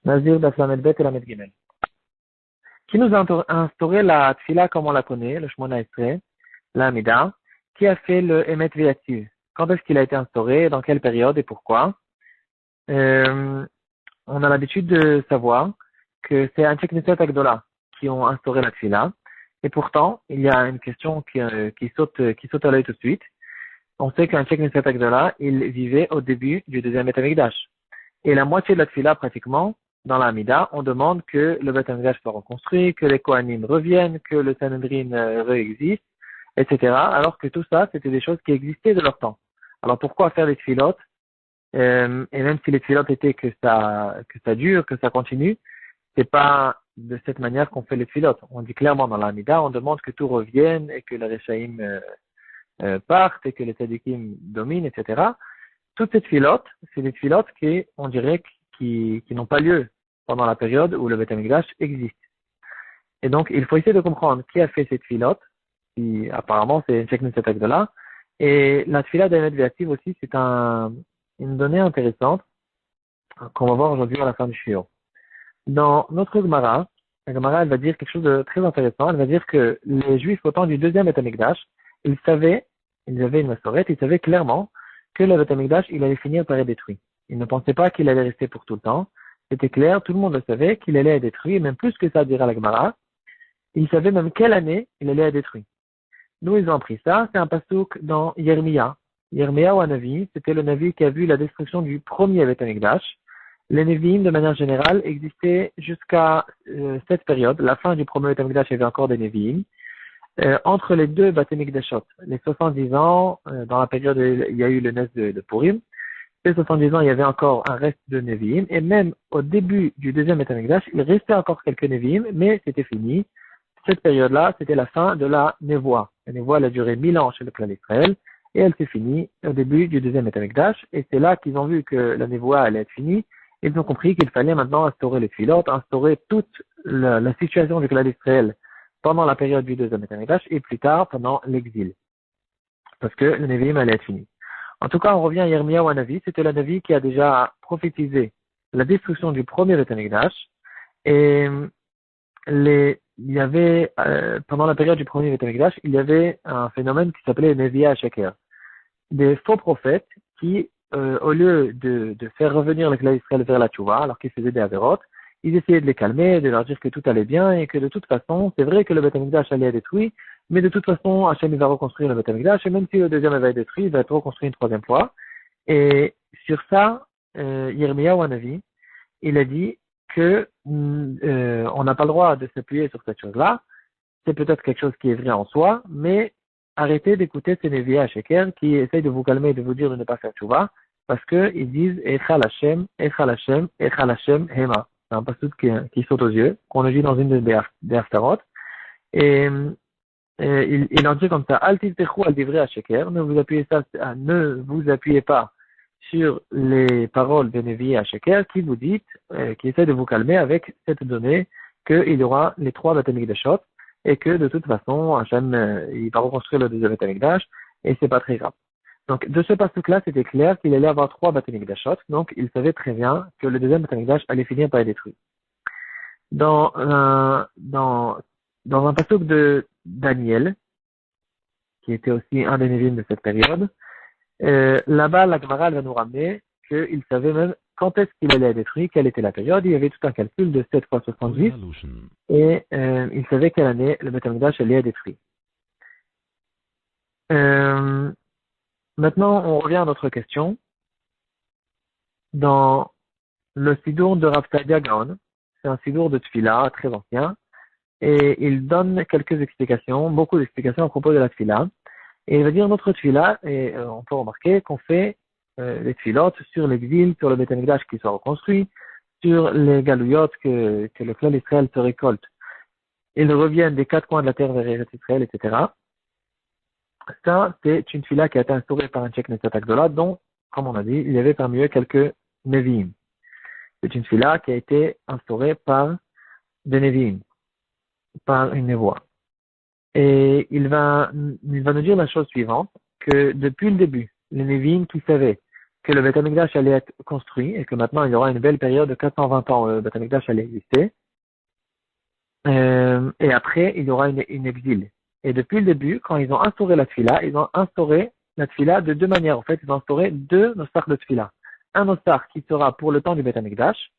Nazir d'Aflamed Bet et la Gimel. Qui nous a instauré la tfila comme on la connaît, le Shmona Esrei, la Amida, qui a fait le Emet Viativ? Quand est-ce qu'il a été instauré, dans quelle période et pourquoi? On a l'habitude de savoir que c'est un Knesset Agdola qui ont instauré la tfila. Et pourtant, il y a une question qui saute à l'œil tout de suite. On sait qu'un Knesset Agdola, il vivait au début du deuxième Beth Amikdash. Et la moitié de la tfila, pratiquement, dans la Hamida, on demande que le Beth Amikdash soit reconstruit, que les Kohanim reviennent, que le Sanhedrin réexiste, etc. Alors que tout ça, c'était des choses qui existaient de leur temps. Alors pourquoi faire des tfilotes? Et même si les tfilotes étaient que ça dure, que ça continue, c'est pas de cette manière qu'on fait les tfilotes. On dit clairement dans la Hamida, on demande que tout revienne et que les Rechaïm partent et que les Tzadikim dominent, etc. Toutes ces tfilotes, c'est des tfilotes qui, on dirait, qui n'ont pas lieu pendant la période où le Beth Amikdash existe. Et donc, il faut essayer de comprendre qui a fait cette tfilote, qui apparemment c'est Sheikh Knesset Agdola. Et la tfila d'Emet Viativ aussi, c'est une donnée intéressante qu'on va voir aujourd'hui à la fin du shiur. Dans notre Gemara, la Gemara, elle va dire quelque chose de très intéressant. Elle va dire que les Juifs au temps du deuxième Beth Amikdash, ils avaient une massorette, ils savaient clairement que le Beth Amikdash, il allait finir par être détruit. Ils ne pensaient pas qu'il allait rester pour tout le temps. C'était clair, tout le monde le savait qu'il allait être détruit, et même plus que ça, dira la Gemara. Ils savaient même quelle année il allait être détruit. Nous, ils ont appris ça. C'est un pasouk dans Yermia. Yermia ou un Navi, c'était le Navi qui a vu la destruction du premier Beth Amikdash. Les Nevi'im, de manière générale, existaient jusqu'à cette période. La fin du premier Beth Amikdash, il y avait encore des Nevi'im. Entre les deux Beth Amikdashot, les 70 ans, dans la période où il y a eu le Nes de Purim, les 70 ans, il y avait encore un reste de Nevi'im. Et même au début du deuxième Beth Amikdash, il restait encore quelques Nevi'im, mais c'était fini. Cette période-là, c'était la fin de la Névoie. La Névoie, elle a duré 1000 ans chez le clan d'Israël, et elle s'est finie au début du deuxième Beth Amikdash. Et c'est là qu'ils ont vu que la Névoie allait être finie. Ils ont compris qu'il fallait maintenant instaurer les filotes, instaurer toute la situation du clan d'Israël pendant la période du deuxième Beth Amikdash et plus tard pendant l'exil. Parce que le Nevi'im allait être fini. En tout cas, on revient à Yermia ou à Navi. C'était la Navi qui a déjà prophétisé la destruction du premier Beth Amikdash. Et il y avait, pendant la période du premier Beth Amikdash, il y avait un phénomène qui s'appelait Nevi'ah Sheker. Des faux prophètes qui, au lieu de faire revenir le clan d'Israël vers la Tchouva, alors qu'ils faisaient des avérotes, ils essayaient de les calmer, de leur dire que tout allait bien et que de toute façon, c'est vrai que le Beth Amikdash allait être détruit, mais de toute façon, Hachem il va reconstruire le Beth Amikdash et même si le deuxième va être détruit, il va être reconstruit une troisième fois. Et sur ça, Yermia ou Hanavi, il a dit que on n'a pas le droit de s'appuyer sur cette chose-là. C'est peut-être quelque chose qui est vrai en soi, mais arrêtez d'écouter ces Nevi'ah Sheker qui essayent de vous calmer et de vous dire de ne pas faire tchouva, parce que ils disent Echal Hashem, Echal Hashem, Echal Hashem, Hema. C'est un passage qui saute aux yeux, qu'on le dit dans une des Haftarot. Et il leur dit comme ça, Al Tiftechu al Divrei Sheker, ne vous appuyez pas sur les paroles de Nevi'ah Sheker qui qui essaie de vous calmer avec cette donnée qu'il y aura les trois Beth Amikdashot et que de toute façon, Hachem, il va reconstruire le deuxième Beth Amikdash et c'est pas très grave. Donc, de ce passage-là, c'était clair qu'il allait avoir trois Beth Amikdashot, donc il savait très bien que le deuxième Beth Amikdash allait finir par être détruit. Dans un passage de Daniel, qui était aussi un des Névim de cette période, là-bas, la Gemara va nous ramener qu'il savait même quand est-ce qu'il allait être détruit, quelle était la période. Il y avait tout un calcul de 7 fois 70 et il savait quelle année le Beth Amikdash allait être détruit. Maintenant, on revient à notre question. Dans le Sidour de Rav Saadia Gaon, c'est un Sidour de Tfila très ancien, et il donne quelques explications, beaucoup d'explications à propos de la Tfila. Et il va dire notre Tfila, et on peut remarquer qu'on fait les Tfilotes sur l'exil, sur le Beth Amikdash qui soit reconstruit, sur les Galouyot que le clan d'Israël se récolte. Ils reviennent des quatre coins de la terre vers Eretz Israël, etc. Ça, c'est une Tfila qui a été instaurée par un Sheikh Knesset Agdola, dont, comme on a dit, il y avait parmi eux quelques Nevi'im. C'est une Tfila qui a été instaurée par des Nevi'im, par une Névoie. Et il va nous dire la chose suivante, que depuis le début, les Nevi'im qui savaient que le Beth Amikdash allait être construit et que maintenant il y aura une belle période de 420 ans où le Beth Amikdash allait exister. Et après, il y aura une exil. Et depuis le début, quand ils ont instauré la tfila, ils ont instauré la tfila de deux manières. En fait, ils ont instauré deux nosar de tfila. Un nosar qui sera pour le temps du Beth Amikdash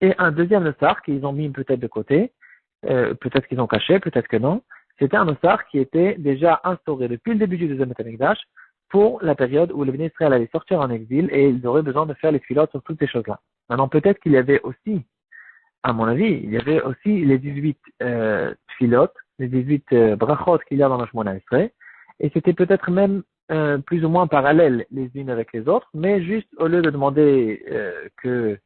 et un deuxième nosar qu'ils ont mis peut-être de côté, peut-être qu'ils ont caché, peut-être que non. C'était un nosar qui était déjà instauré depuis le début du deuxième Beth Amikdash pour la période où le Béni Israël allait sortir en exil et ils auraient besoin de faire les tfilotes sur toutes ces choses-là. Maintenant, peut-être qu'il y avait aussi, à mon avis, il y avait aussi les 18 tfilotes, les 18 brachot qu'il y a dans le Shemona Esrei, et c'était peut-être même plus ou moins parallèles les unes avec les autres, mais juste au lieu de demander que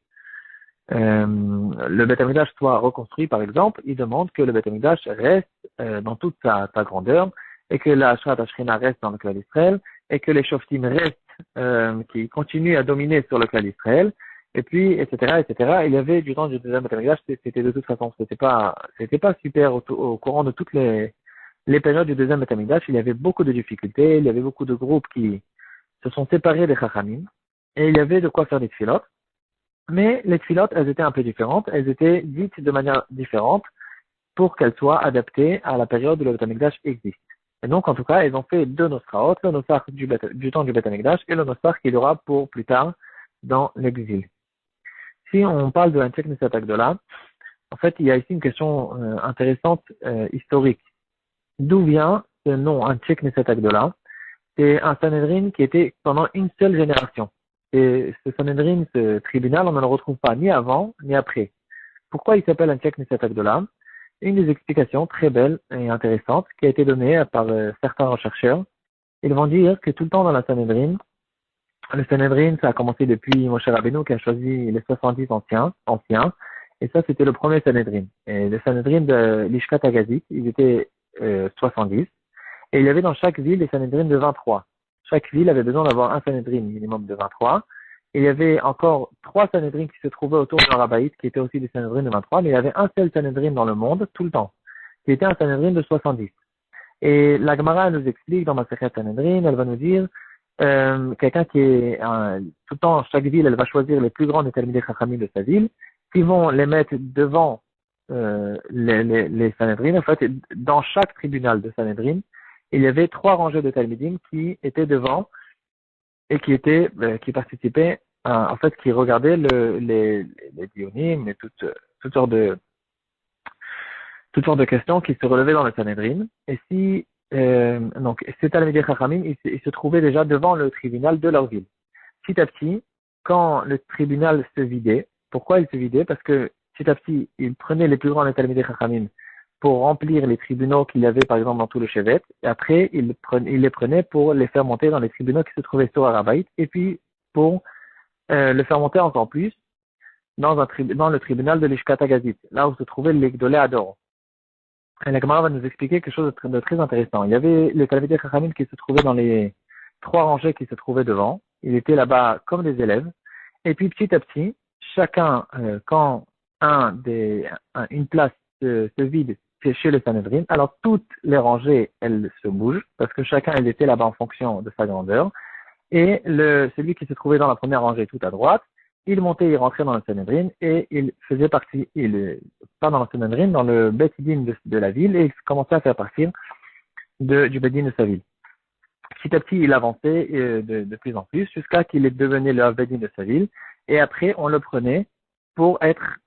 le Beth Amikdash soit reconstruit, par exemple, il demande que le Beth Amikdash reste dans toute sa grandeur, et que la Shrat Hashrina reste dans le clan d'Israël, et que les Shoftim restent, qui continuent à dominer sur le clan d'Israël, et puis, etc., etc. Il y avait, du temps du deuxième Beth Amikdash, c'était de toute façon, c'était pas super au courant de toutes les périodes du deuxième Beth Amikdash. Il y avait beaucoup de difficultés, il y avait beaucoup de groupes qui se sont séparés des Chachamim, et il y avait de quoi faire des tfilotes. Mais les tfilotes, elles étaient un peu différentes, elles étaient dites de manière différente pour qu'elles soient adaptées à la période où le Beth Amikdash existe. Et donc, en tout cas, ils ont fait deux nosraot, le nosar du temps du Beth Amikdash et le nosar qu'il y aura pour plus tard dans l'exil. Si on parle de l'Antiek Knesset Agdola, en fait, il y a ici une question intéressante, historique. D'où vient ce nom Antiek Knesset Agdola? C'est un Sanhedrin qui était pendant une seule génération. Et ce Sanhedrin, ce tribunal, on ne le retrouve pas ni avant, ni après. Pourquoi il s'appelle Antiek Knesset Agdola? Une des explications très belles et intéressantes qui a été donnée par certains chercheurs. Ils vont dire que tout le temps dans la Sanhedrin, le Sanhedrin, ça a commencé depuis Moshe Rabbeinu qui a choisi les 70 anciens, et ça c'était le premier Sanhedrin. Et le Sanhedrin de l'Ishkat Agazit, ils étaient 70, et il y avait dans chaque ville des Sanhedrin de 23. Chaque ville avait besoin d'avoir un Sanhedrin minimum de 23. Et il y avait encore 3 Sanhedrin qui se trouvaient autour de l'Arabaït, qui étaient aussi des Sanhedrin de 23, mais il y avait un seul Sanhedrin dans le monde, tout le temps, qui était un Sanhedrin de 70. Et la Gemara nous explique dans Masechet Sanhedrin, elle va nous dire, quelqu'un qui est, tout le temps, chaque ville, elle va choisir les plus grands Talmidei Chachamim de sa ville, qui vont les mettre devant les Sanhedrin. En fait, dans chaque tribunal de Sanhedrin, il y avait 3 rangées de Talmidim qui étaient devant et qui participaient, en fait, qui regardaient les dionim et toutes sortes de questions qui se relevaient dans le Sanhedrin. Et si, donc, ces Talmidei Chachamim, ils se trouvaient déjà devant le tribunal de leur ville. Petit à petit, quand le tribunal se vidait, pourquoi il se vidait? Parce que, petit à petit, ils prenaient les plus grands Talmidei Chachamim pour remplir les tribunaux qu'il y avait, par exemple, dans tout le Shevet, et après, il les prenait pour les faire monter dans les tribunaux qui se trouvaient sur Arabaït, et puis pour le faire monter encore plus dans le tribunal de l'Ishkat Agazit, là où se trouvait l'Egdolé Ador. Et la Gemara va nous expliquer quelque chose de très intéressant. Il y avait les Talmidei Chachamim qui se trouvaient dans les 3 rangées qui se trouvaient devant. Ils étaient là-bas comme des élèves. Et puis petit à petit, chacun, quand une place se vide chez le Sanhedrin, alors toutes les rangées, elles se bougent, parce que chacun, il était là-bas en fonction de sa grandeur. Et celui qui se trouvait dans la première rangée tout à droite, il montait, il rentrait dans le Sanhedrin, et il faisait partie, pas dans le Sanhedrin, dans le Bet Din de la ville, et il commençait à faire partie du Bet Din de sa ville. Petit à petit, il avançait de plus en plus, jusqu'à qu'il devenait le Bet Din de sa ville, et après, on le prenait pour être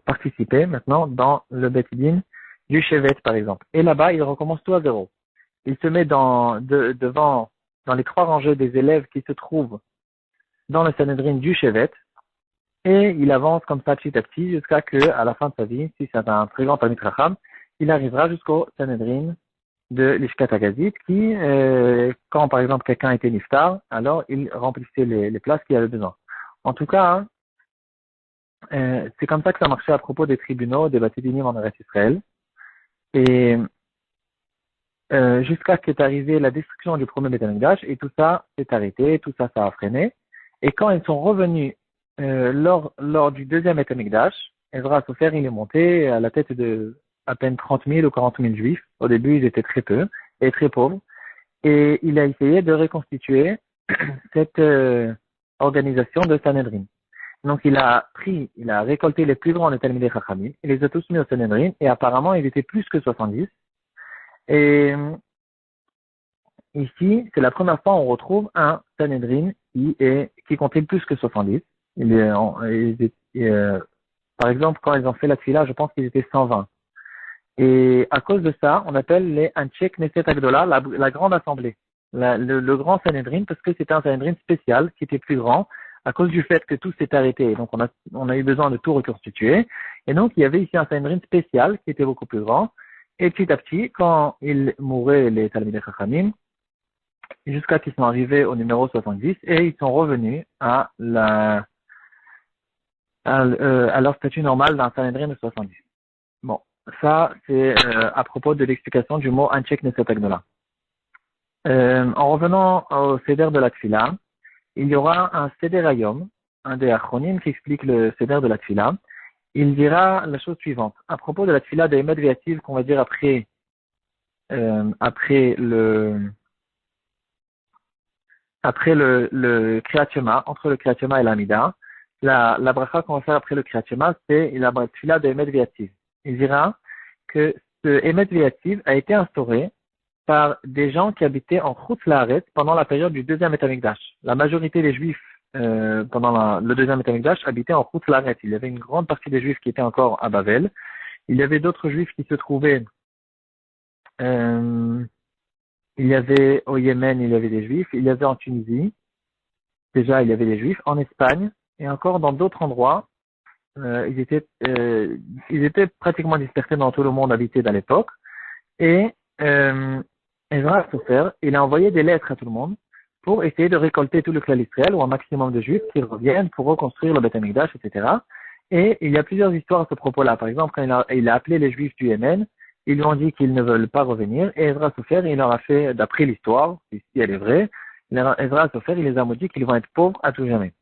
participer maintenant dans le Bet Din du Shevet, par exemple. Et là-bas, il recommence tout à zéro. Il se met devant, dans les 3 rangées des élèves qui se trouvent dans le Sanhedrin du Shevet, et il avance comme ça petit à petit jusqu'à que, à la fin de sa vie, si c'est un très grand Talmid Chacham, il arrivera jusqu'au Sanhedrin de l'Ishkat Agazit qui, quand par exemple quelqu'un était niftar, alors il remplissait les places qu'il avait besoin. En tout cas, c'est comme ça que ça marchait à propos des tribunaux, des Bati Dinim en Eretz Israël. Et jusqu'à ce qu'est arrivée la destruction du premier Beth Amikdash, et tout ça s'est arrêté, tout ça a freiné. Et quand ils sont revenus lors du deuxième Beth Amikdash, Ezra Sofer, il est monté à la tête de à peine 30 000 ou 40 000 juifs. Au début, ils étaient très peu et très pauvres. Et il a essayé de reconstituer cette organisation de Sanhedrin. Donc il a récolté les plus grands des Talmidei Chachamim, il les a tous mis au Sanhedrin, et apparemment il était plus que 70. Et ici, c'est la première fois où on retrouve un Sanhedrin qui comptait plus que 70. Par exemple, quand ils ont fait la tfila, je pense qu'ils étaient 120. Et à cause de ça, on appelle les Anshei Knesset Agdola, la grande assemblée, le grand Sanhedrin, parce que c'était un Sanhedrin spécial qui était plus grand à cause du fait que tout s'est arrêté. Donc on a eu besoin de tout reconstituer. Et donc il y avait ici un Sanhedrin spécial qui était beaucoup plus grand. Et petit à petit, quand ils mouraient, les Talmidei Chachamim, jusqu'à qu'ils sont arrivés au numéro 70, et ils sont revenus à leur statut normal d'un Sanhedrin de 70. Bon, ça c'est à propos de l'explication du mot Anshei Knesset Agdola. En revenant au Seder de la Tfila, il y aura un Seder Hayom, un des Achronim qui explique le Seder de la Tfila. Il dira la chose suivante. À propos de la Tfila de Emet Ve'ativ, qu'on va dire après le Kriyat Shema, entre le Kriyat Shema et l'Amida, la bracha qu'on va faire après le Kriyat Shema, c'est la Tfila de Emet Ve'ativ. Il dira que ce Emet Ve'ativ a été instauré par des gens qui habitaient en Chutz La'aretz pendant la période du deuxième Beit Hamikdash. La majorité des Juifs pendant le deuxième Beit Hamikdash habitaient en Chutz La'aretz. Il y avait une grande partie des Juifs qui étaient encore à Bavel. Il y avait d'autres Juifs qui se trouvaient il y avait au Yémen, il y avait des Juifs. Il y avait en Tunisie, déjà il y avait des Juifs. En Espagne et encore dans d'autres endroits, ils étaient pratiquement dispersés dans tout le monde habité à l'époque. Et Ezra Sofer, il a envoyé des lettres à tout le monde pour essayer de récolter tout le clan d'Israël ou un maximum de Juifs qui reviennent pour reconstruire le Beit Hamikdash, etc. Et il y a plusieurs histoires à ce propos-là. Par exemple, quand il a appelé les Juifs du Yémen, ils lui ont dit qu'ils ne veulent pas revenir. Et Ezra Sofer, il leur a fait, d'après l'histoire, si elle est vraie, Ezra Sofer, il les a maudits qu'ils vont être pauvres à tout jamais.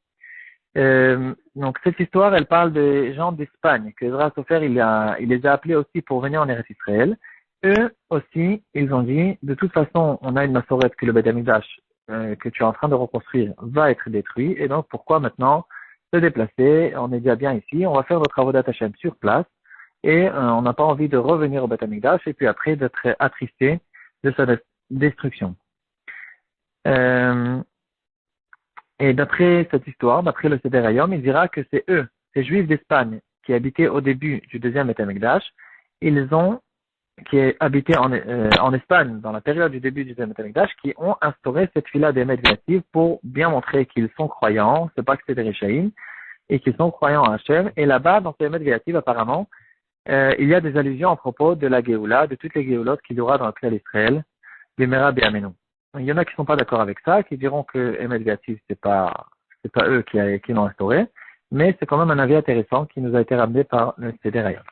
Donc cette histoire, elle parle des gens d'Espagne, que Ezra Sofer, il les a appelés aussi pour venir en Eretz Israël. Eux aussi, ils ont dit, de toute façon, on a une massorette que le Beit Hamikdash que tu es en train de reconstruire va être détruit, et donc pourquoi maintenant se déplacer? On est déjà bien ici, on va faire notre travaux d'Hachem sur place, et on n'a pas envie de revenir au Beit Hamikdash, et puis après d'être attristé de sa destruction. Et d'après cette histoire, d'après le Seder Hayom, il dira que c'est eux, ces Juifs d'Espagne, qui habitaient au début du deuxième Beit Hamikdash, qui habitaient en Espagne dans la période du début du deuxième Beit Hamikdash, qui ont instauré cette fila d'Emet Ve'ativ pour bien montrer qu'ils sont croyants, c'est pas que c'est des Réchaïm, et qu'ils sont croyants en Hachem. Et là-bas, dans ces Emet Ve'ativ, apparemment, il y a des allusions à propos de la Géoula, de toutes les Géoulotes qu'il y aura dans le clan d'Israël, Bimera Be'amenu. Il y en a qui sont pas d'accord avec ça, qui diront que Emet Ve'ativ, c'est pas eux qui l'ont instauré, mais c'est quand même un avis intéressant qui nous a été ramené par le Seder Hayom.